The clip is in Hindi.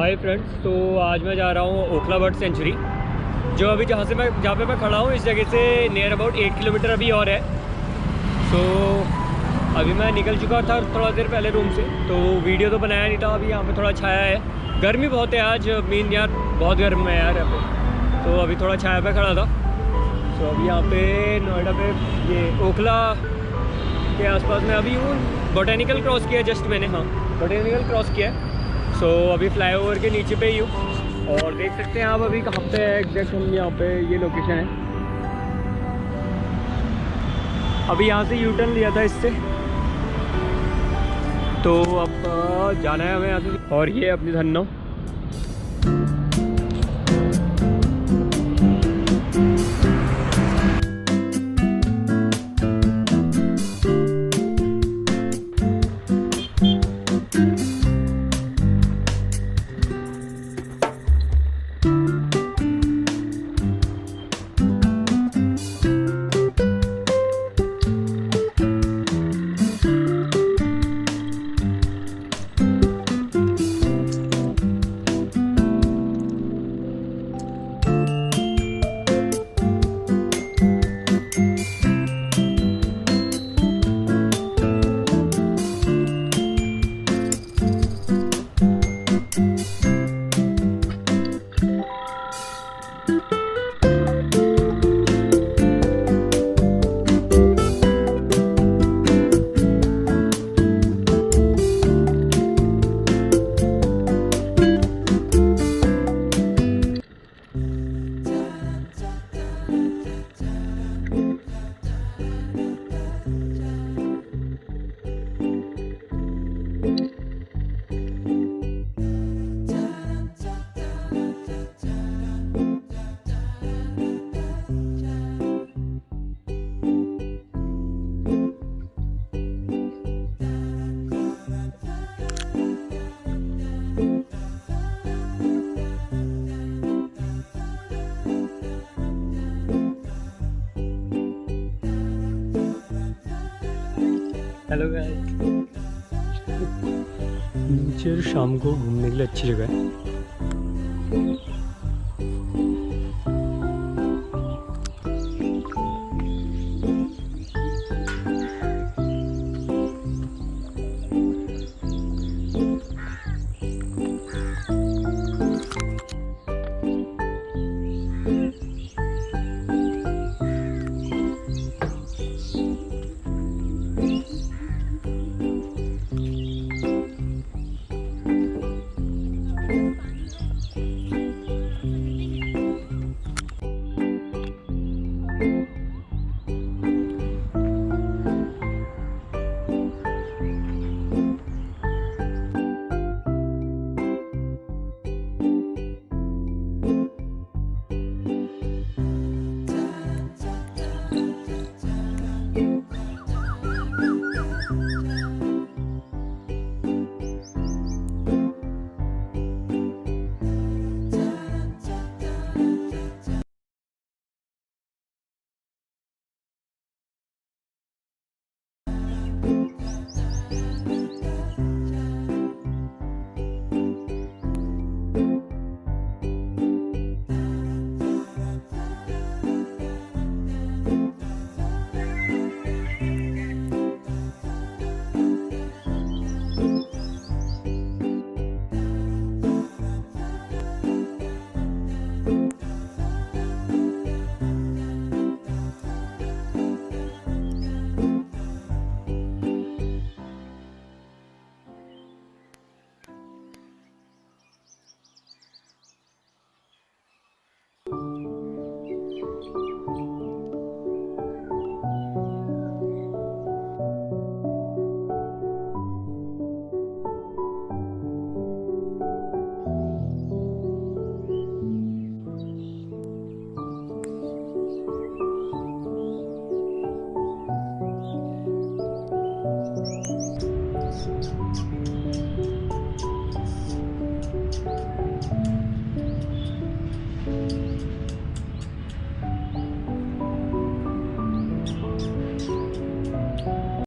हाय फ्रेंड्स, तो आज मैं जा रहा हूँ ओखला बर्ड सेंचुरी, जो अभी जहाँ पे मैं खड़ा हूँ इस जगह से नियर अबाउट 8 किलोमीटर अभी और है। तो अभी मैं निकल चुका था थोड़ा देर पहले रूम से, तो वीडियो तो बनाया नहीं था। अभी यहाँ पे थोड़ा छाया है, गर्मी बहुत है आज, मीन यार बहुत गर्म है यार यहाँ पे। तो अभी थोड़ा छाया पे खड़ा था। तो अभी यहाँ पे नोएडा पे ये ओखला के आसपास में अभी हूँ। बोटेनिकल क्रॉस किया जस्ट मैंने, हाँ बोटेनिकल क्रॉस किया है। सो अभी फ्लाईओवर के नीचे पे ही हूँ और देख सकते हैं आप अभी कहाँ पे है एग्जैक्ट। हम यहाँ पे ये लोकेशन है। अभी यहाँ से यू टर्न लिया था इससे, तो अब जाना है हमें यहाँ से। और ये अपनी धन्नो हेलो गाइस। नीचे शाम को घूमने के लिए अच्छी जगह है।